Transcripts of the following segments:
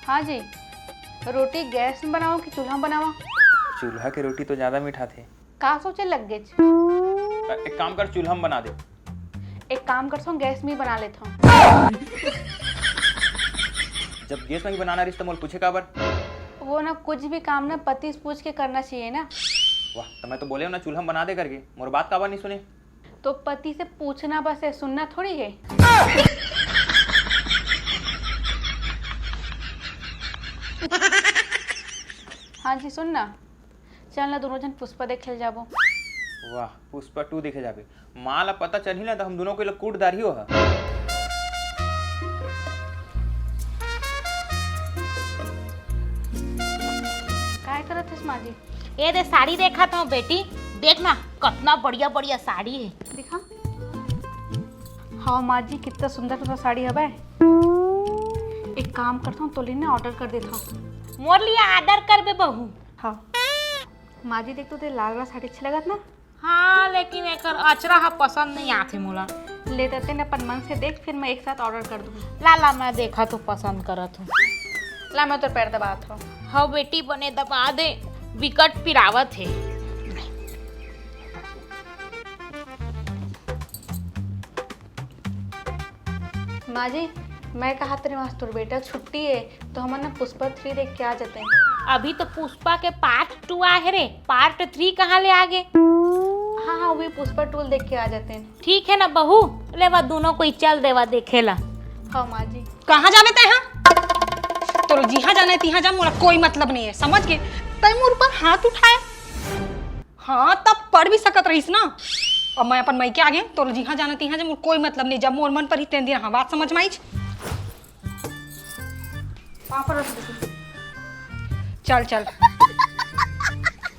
हाँ जी। रोटी गैस में बनाओ कि चूल्हा में बनावा? चूल्हा के रोटी तो ज्यादा मीठा थे। का सोचे लग गए? एक काम कर, चूल्हा में बना दे। एक काम करता हूँ, गैस में ही बना लेता हूँ। जब गैस में ही बनाना रही तो मोल पूछे काबर? वो ना कुछ भी काम ना पति से पूछ के करना चाहिए ना। वाह, तो मैं तो बोले ना चूल्हा में बना दे करके, मोर बात काबर नहीं सुने? तो पति से पूछना बस है, सुनना थोड़ी है। हाँ जी सुनना, चल ना दोनों जन पुष्पा देखे जाबो। वाह, पुष्पा 2 देखे जाबे। माँ ला पता चल ही ना तो हम दोनों को कूटदार ही हो। काय करत है माँ जी? ये दे साड़ी देखा था बेटी, देखना कितना बढ़िया बढ़िया साड़ी है। दिखा। हाँ माँ जी, कितना सुंदर सुंदर साड़ी है। एक काम करता हूँ, तो लेने ऑर्डर कर देता हूँ। मोर लिए आर्डर कर बे बहू। हाँ माँ जी, देख तो ते लाल वाला साड़ी अच्छा लगत ना? हाँ लेकिन एक अचरा हा पसंद नहीं आते मोला। ले देते न अपन मन से देख, फिर मैं एक साथ ऑर्डर कर दूँ। लाला मैं देखा तो पसंद करत हूँ। ला मैं तो पैर दबात हूँ। हाँ बेटी बने दबा दे, विकट पिरावत है। माँ जी, मैं कहा तेरे वहाँ तो बेटा छुट्टी है, तो हम ना पुष्पा 3 देख के आ जाते हैं। अभी तो पुष्पा के पार्ट 2 आए रे, पार्ट 3 कहाँ ले आगे? हाँ हाँ, वही पुष्पा 2 देख के आ जाते हैं। ठीक है ना बहू, लेवा दोनों को चल देवा देखेला। हाँ माँ जी। कहाँ जावे तय? हाँ तो जिहाँ जाना है तिहाँ जा, मोरा कोई मतलब नहीं है, समझ गए? तय मोर ऊपर हाथ उठाए, हाँ तब पढ़ भी सकत रहीस ना। अब मैं अपन मई के आगे तो जिहाँ जाना तिहाँ जा, मोर कोई मतलब नहीं। जब मोर मन पर ही तेन दिन हाँ बात समझ में आई। चल चल,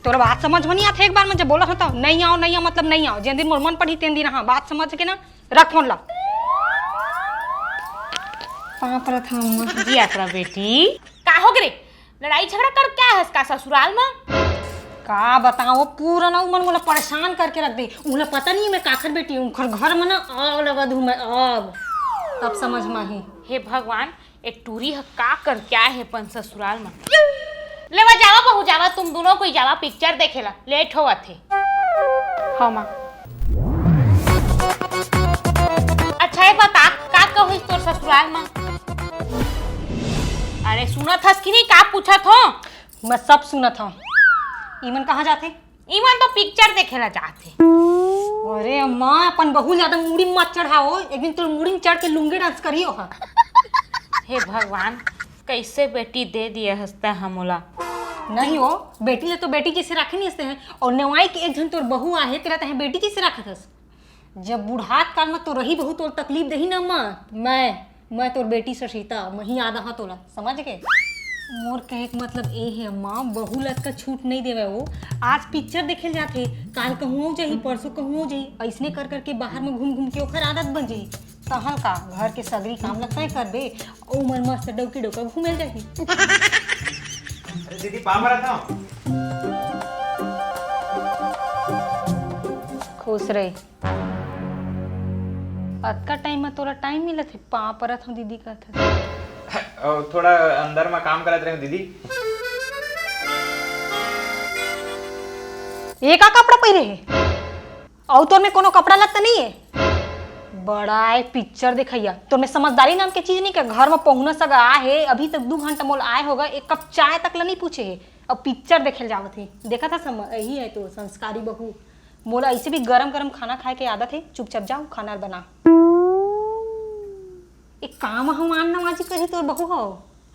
तोरा बात समझ में नहीं आते? एक बार मैं जब बोला था नहीं आओ नहीं आओ मतलब नहीं आओ। जिन दिन मोर मन पर ही तेन दिन हाँ बात समझ के ना रख फोन ला। जी आसरा बेटी, का हो गरे? लड़ाई झगड़ा कर क्या है इसका ससुराल में? का बताओ, पूरा ना मन मोला परेशान करके रख दे। उन्हें पता नहीं मैं काखर बेटी हूँ, घर में ना आग लगा दूँ मैं आग, तब समझ में ही। हे भगवान, एक टूरी का कर क्या है पन ससुराल में। लेवा जावा बहू जावा, तुम दोनों को जावा पिक्चर देखेला, लेट होवा थे। हाँ माँ। अच्छा है बता, का कहो तोर ससुराल में? अरे सुना था कि नहीं, का पूछा था? मैं सब सुना था। ईमन कहाँ जाते? ईमन तो पिक्चर देखेला जाते। अरे अम्मा, अपन बहुत ज्यादा मुड़ी मत चढ़ाओ, एक दिन तो मुड़ी में चढ़ के लुंगी डांस करियो। हा हे भगवान, कैसे बेटी दे दिए हंसता हमोला। नहीं हो, बेटी ले तो बेटी जैसे रखे नहीं हंसते हैं, और नवाई के एक जन तोर बहू आहे तेरा तहे बेटी जैसे रखत हस। जब बुढ़ात काल में तो रही बहू तोर तकलीफ दही ना अम्मा। मैं तोर बेटी से सीता वही आधा हाँ तोला, समझ गए? मोर कहे के मतलब ए है अम्मा, बहू लग का छूट नहीं देवे। वो आज पिक्चर देखे जाते, काल कहूँ जाही, परसों कहूँ जाही, ऐसने कर करके बाहर में घूम घूम के ओखर आदत बन जाही। तहल का घर के सगरी काम लगता करबे, ओ मन मस्त डौकी डौका घूमेल जाही। अरे दीदी पापा रहा था। खुश रही। अतका टाइम में तोरा टाइम मिला थे पा परत हूँ दीदी का था। थोड़ा अंदर में काम करत रहे दीदी। ये का कपड़ा पहने है? और तोर में कोनो कपड़ा लगता नहीं है? बड़ा है पिक्चर दिखाइया। तोर में समझदारी नाम के चीज नहीं के? घर में पहुना सगा आए है, अभी तक 2 घंटा मोल आए होगा, एक कप चाय तक ला नहीं पूछे है, अब पिक्चर देखे जावत है। देखा था समझ यही है तो संस्कारी बहू। मोला ऐसे भी गरम गरम खाना खाए के आदत है, चुपचाप जाओ खाना बना। एक काम हम आन नवाजी कही तोर बहू हो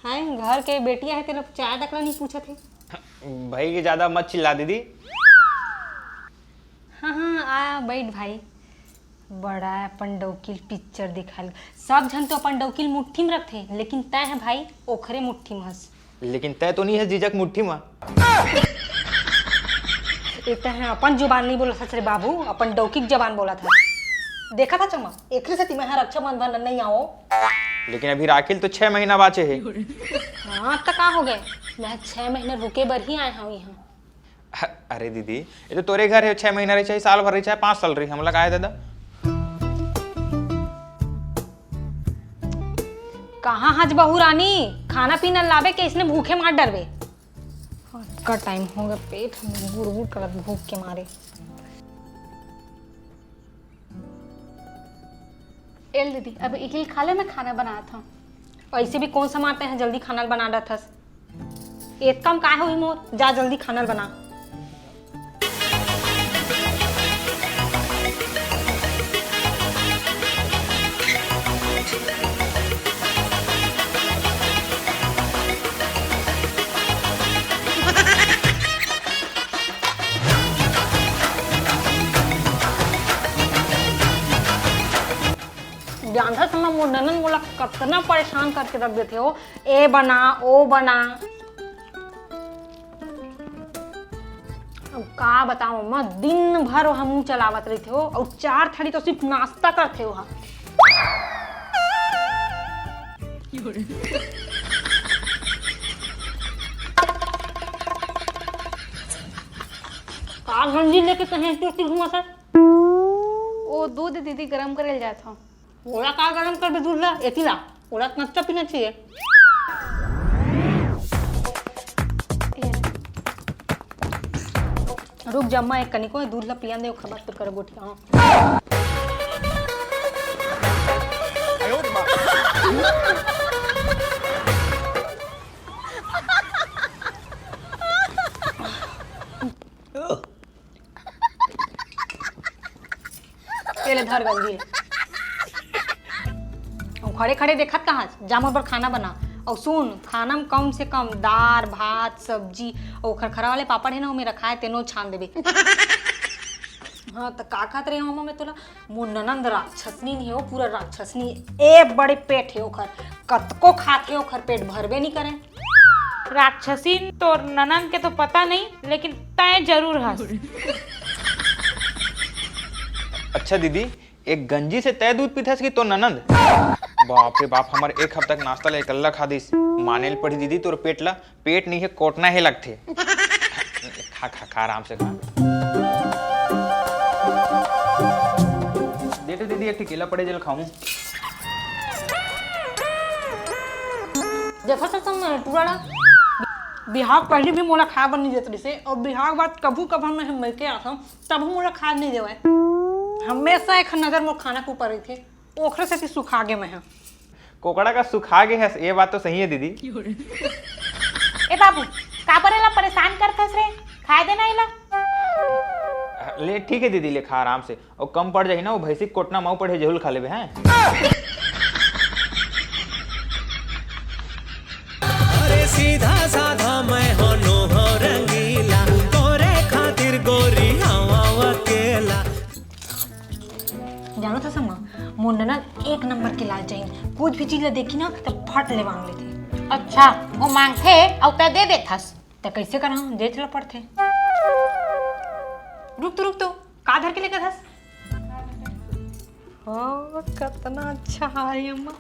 है, घर के बेटिया है तेरा चाय तक ला नहीं पूछत है। भाई की ज्यादा मत चिल्ला दीदी। हाँ हाँ आया बैठ भाई। बड़ा अपन डौकिल पिक्चर दिखा। सब जन तो अपन डौकिल मुट्ठी में रखते, लेकिन तय है भाई ओखरे मुट्ठी में हंस। लेकिन तय तो नहीं है जीजक मुट्ठी में। एक है अपन जुबान नहीं बोला था रे बाबू, अपन डौकिक जबान बोला था। देखा था चमक, एक से तुम्हें रक्षाबंधन नहीं आओ। लेकिन अभी राखिल तो 6 महीना बाचे है। हाँ तो कहाँ हो गए, मैं 6 महीने रुके बर ही आया हूँ यहाँ। अरे दीदी ये तो तोरे घर है, 6 महीना रही चाहे साल भर रही चाहे 5 साल रही, हम लोग आए दादा। कहाँ हज बहू रानी, खाना पीना लावे के इसने भूखे मार डरवे। का टाइम हो गया, पेट गुड़ करत भूख के मारे। एल दीदी अब इकली खा ले, मैं खाना बनाया था। ऐसे भी कौन सा मारते हैं, जल्दी खाना बना रहा था। एक कम का हुई मोर, जा जल्दी खाना बना। जानता समय मोर ननन बोला कितना परेशान करके रख देते हो, ए बना ओ बना। अब का बताओ मैं, दिन भर हम चलावत रहते हो और 4 थाली तो सिर्फ नाश्ता करते हो। का गंजी लेके कहीं टूटी घुमा सर। वो दूध दीदी गरम करे जाता हूँ। ओला का गरम कर दे दूध ला, एती ला। ओला कच्चा पीना चाहिए। रुक जम्मा एक कनिको दूध ला पिया दे, ओकर बाद फिर करे गोटी। हां पहले धर गंजी खड़े खड़े देखत कहाँ, जामर पर खाना बना। और सुन, खाना में कम से कम दाल भात सब्जी और खरखरा वाले पापड़ है ना, वो में रखा है, तेनो छान देबे। हाँ तो का खात रही मामा में तोला, मोर ननंद राक्षसनी नहीं हो, पूरा राक्षसनी। एक बड़े पेट है ओखर, कतको खाते ओखर पेट भरबे नहीं करे। राक्षसी तो ननन के तो पता नहीं, लेकिन तय जरूर हंस। अच्छा दीदी, एक गंजी से तय दूध पीथस की तो ननंद? बाप रे बाप, हमारे एक हफ्ता तक नाश्ता ले कल्ला खा दिस। मानेल पड़ी दीदी तोर पेट ला, पेट नहीं है कोटना है लगथे। खा खा खा आराम से खा। दे तो दीदी एक केला पड़े जल खाऊं। देखो तो तुम टूरा बिहार पहले भी मोला खा बन नहीं देते से, और बिहार बाद कभू कभ मैं मिल के आता हूँ तब मोला खा नहीं देवे। हमेशा एक नजर मोर खाना के ऊपर रही थी, ओखरे से सुखा गे मैं। कोकड़ा का सुखा गे है, ये बात तो सही है दीदी। ए बाबू, का बरेला परेशान करथस रे, खाए देना इला। ले ठीक है दीदी, ले खा आराम से, और कम पड़ जाए ना वो भैंसी कोटना माऊ पड़े जरूर खा लेबे हैं। अरे सीधा साधा मैं होनो हो रंगीला, तोरे खातिर गोरी हवा अकेला। जानो था समा, मोर ननद एक नंबर के लाल चाहिए, कुछ भी चीज देखी ना तो फट ले मांग लेती। अच्छा, वो मांगथे और तय दे देथस तो कैसे करा, देख ला पड़थे। रुक तो का धर के लेकर धस। हाँ कितना अच्छा है अम्मा,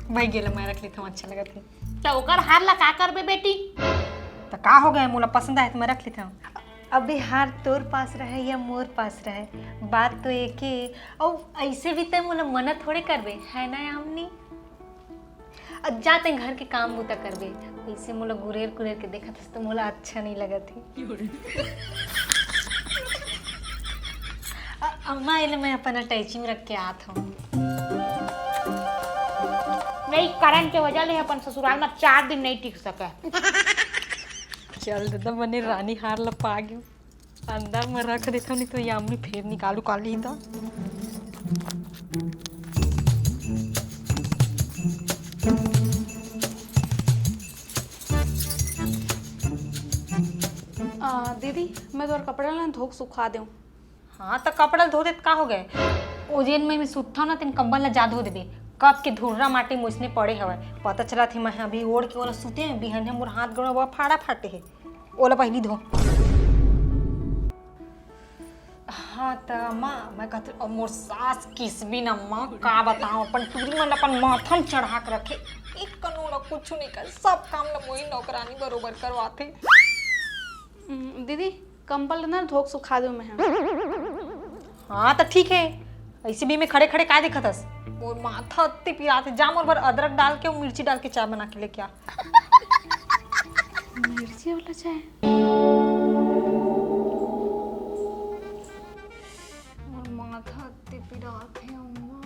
भाई गेला मैं रख लेता हूँ, अच्छा लगा थे। तो ओकर हार ला का करबे बेटी? तो का हो गया, मोला पसंद आए तो मैं रख लेता हूँ। अबे हार तोर पास रहे या मोर पास रहे, बात तो एक ही। और ऐसे भी तो मोला मना थोड़े करबे है ना आमनी। अब जाते घर के काम बूता करबे, ऐसे मोला गुरेर गुरेर के देखा तो मोला अच्छा नहीं लगा थी। अम्मा इले मैं अपन अटैची में रख के आत हूँ। नहीं, कारण के वजह ले अपन ससुराल में 4 दिन नहीं टिक सके। चल दादा बने रानी हार लपा गई, अंदर में रख देता नहीं तो यामनी फिर निकालू काली था। दीदी मैं तोर कपड़ा ना धोक सुखा दूँ। हाँ तो कपड़ा धो देत का हो गए, ओजेन में सुत्था ना तेन कंबल ला जा धो देबे। कब के धुर्रा माटी मुझने पड़े हवे, पता चला थी मैं अभी ओढ़ के ओला सुते हैं, बिहान मोर हाथ गोड़ फाड़ा फाटे है, ओला पहली धो। हाँ तो अम्मा मैं कहते मोर सास किस भी न माँ का बताऊँ, अपन टूरी मन अपन माथम चढ़ा के रखे, एक कनोड़ा कुछ नहीं कर, सब काम ला मोही नौकरानी बरोबर करवाते। दीदी कंबल ना धोक सुखा दूँ मैं। हाँ तो ठीक है, ऐसे भी मैं खड़े खड़े का देखत हस और माथा अत्ते पिरात है। जाम और भर अदरक डाल के और मिर्ची डाल के चाय बना के लेके आ। मिर्ची वाला चाय। और माथा अत्ते पिरात है अम्मा।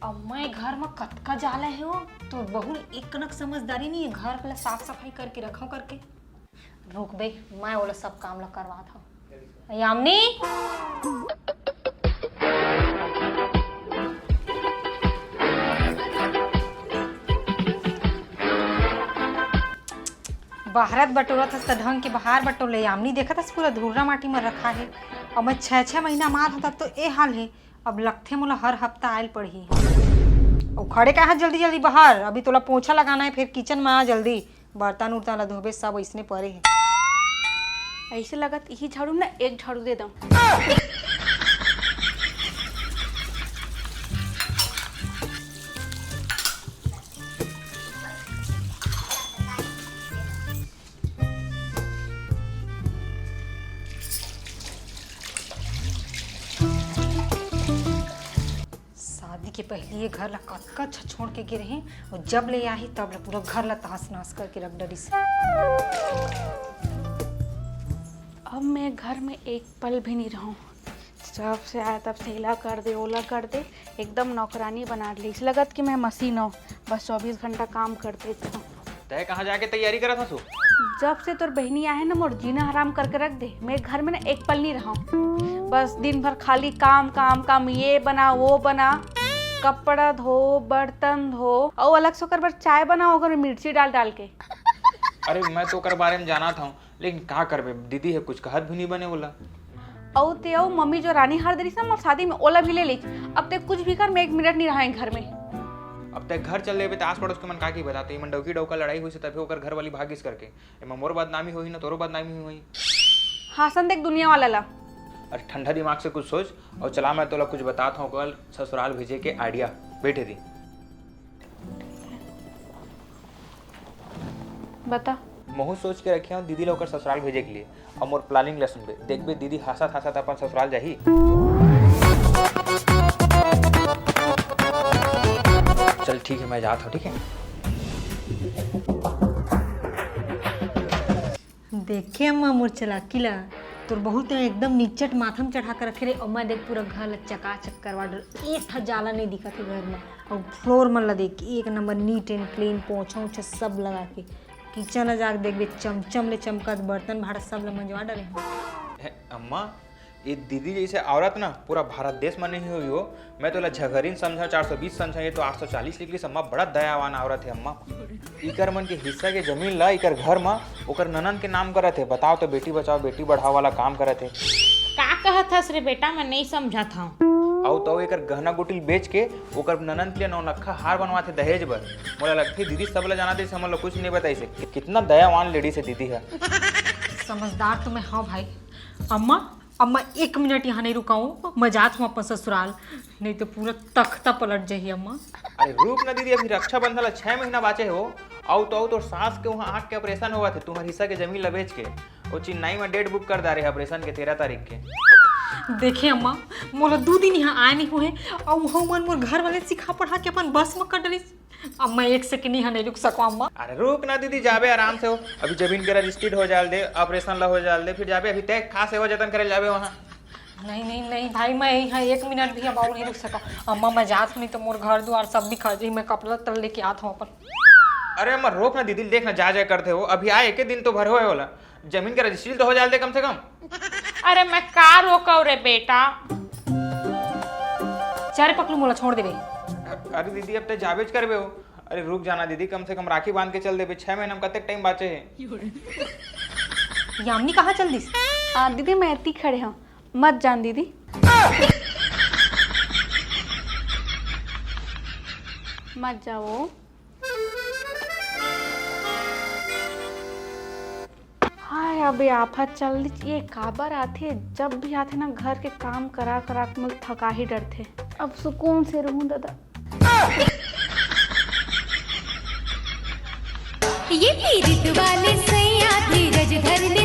अम्मा ये घर में कतका जाला है हो तो बहु एक कनक समझदारी नहीं है। घर पहले साफ सफाई करके रखो करके। रुक बे, मैं वाला सब काम ला करवा था। यामनी बाहरत बटोरा था ढंग के बाहर बटोले। यामनी देखा था पूरा धूरा माटी में रखा है। अब मैं 6 महीना मार था तब तो ये हाल है। अब लगते मोला हर हफ्ता आयल पड़ी। और खड़े का है जल्दी जल्दी बाहर। अभी तोला पोछा लगाना है फिर किचन में आ जल्दी। बर्तन उर्तन ला धोबे सब इसने पड़े है। ऐसे लगत यही झाड़ू ना एक झाड़ू दे दो। शादी के पहले ये घर ला कतका छोड़ के गिरे हैं और जब ले आई तब ला पूरा घर ला तहस नहस करके रख डरी से। अब मैं घर में एक पल भी नहीं रहूं। जब से आया तब से हिला कर दे ओला कर दे एकदम नौकरानी बना ली। इस लगत कि मैं मशीन हूँ बस 24 घंटा काम करते थे। तय कहाँ जाके तैयारी करा था सो? जब से तोर बहनी आए ना मोर जीना हराम करके रख दे। मैं घर में ना एक पल नहीं रहा हूँ। बस दिन भर खाली काम काम काम, ये बना वो बना, कपड़ा धो बर्तन धो और अलग से कर चाय बनाओ अगर मिर्ची डाल डाल के। अरे मैं तो कर बारे में जाना था लेकिन कहा करबे, दीदी है कुछ कहत भी नहीं बने बोला। औ ते औ मम्मी जो रानी हार दरी ना मोर शादी में ओला भी ले ली। अब ते कुछ भी कर मैं 1 मिनट नहीं रहा घर में। अब तक घर चल रहे आस पड़ोस के मन का की बताते मन डौकी डौका लड़ाई हुई से तभी ओकर घर वाली भागिस करके एमा मोर बदनामी हुई ना तोरो बदनामी हुई। हासन देख दुनिया वाला ला। अरे ठंडा दिमाग से कुछ सोच और चला मैं तोला कुछ बताता हूँ कल ससुराल भेजे के आइडिया। बैठे दी बता। महू सोच के रखे हूँ दीदी लोग ससुराल भेजे के लिए और मोर प्लानिंग ला सुनबे। देखबे दीदी हंसत हंसत अपन ससुराल जाही। चल ठीक है मैं जाता हूँ। ठीक है देखे अम्मा मोर चलाकी ला तोर बहुत एकदम निचट माथम चढ़ा कर रखे रे। अम्मा देख पूरा घर ला चकाचक करवा डर। एक था जाला नहीं दिखा थे घर में। और फ्लोर मन ला देख एक नंबर नीट एंड क्लीन पोछा उछा सब लगा के। किचन ला जाके देखबे चमचम ले चमकत बर्तन भाड़ा सब ला मंजवा डरे। अम्मा ये दीदी जैसे औरत ना पूरा भारत देश में नहीं हुई हो। मैं तो झगरीन समझा 420 समझा ये तो 840 लिखली। अम्मा बड़ा दयावान औरत है अम्मा। इकर मन के हिस्सा के जमीन ला इकर घर में ओकर ननन के नाम करत है। बताओ तो बेटी बचाओ बेटी बढ़ाओ वाला काम करत है। का कहत हस रे बेटा, मैं नहीं समझा था। आओ तो एकर गहना गुटिल बेच के ओकर ननन के लिए 9 लखा हार बनवाते दहेज बर। मोला लगती दीदी सब ला जाना दे हम लोग कुछ नहीं बताई से। कितना दयावान लेडी से दीदी है। समझदार तो मैं हाँ भाई। अम्मा अम्मा 1 मिनट यहाँ नहीं रुकाऊँ। मैं जात हूँ अपन ससुराल नहीं तो पूरा तख्ता पलट जाइए अम्मा। अरे रुक ना दीदी अभी रक्षाबंधन ला 6 महीना बाचे हो। आओ तो सास के वहाँ आँख के ऑपरेशन हुआ थे तुम्हारे हिस्सा के जमीन ला बेच के। वो चेन्नई में डेट बुक कर दे रहे ऑपरेशन के 13 तारीख के। देखे अम्मा मोला 2 दिन यहाँ आए नहीं हुए और वहाँ मन मोर घर वाले सिखा पढ़ा के अपन बस में कर डरी। अम्मा 1 सेकंड यहाँ नहीं रुक सको अम्मा। अरे रुक ना दीदी जाबे आराम से हो। अभी जमीन के रजिस्ट्रीड हो जाल दे ऑपरेशन ला हो जाल दे फिर जाबे। अभी तय खास सेवा जतन करे जाबे वहाँ। नहीं नहीं नहीं भाई मैं यहाँ 1 मिनट भी अब और नहीं रुक सका अम्मा। मैं जात नहीं तो मोर घर द्वार सब भी खा जाई। मैं कपड़ा तल लेके आता हूँ अपन। अरे अम्मा रोक ना दीदी देखना जा करते हो। अभी आए एक दिन तो भर हो वाला जमीन के रजिस्ट्री तो हो जाल दे कम से कम। अरे मैं का रोकौ रे बेटा। चारे पकड़ू मोला छोड़ देबे। अरे दीदी अब तो जाबेज करबे हो। अरे रुक जाना दीदी कम से कम राखी बांध के चल देबे। 6 महीना में कतक टाइम बाचे है। यामिनी कहाँ चल दिस? दीदी मैं इतनी खड़े हूँ मत जान दीदी। मत जाओ। हाय अबे आफत चल रही। ये काबर आते जब भी आते ना घर के काम करा करा के मुझे थका ही डरते। अब सुकून से रहूं दादा। ये पीरित वाले सैया धीरज धर ले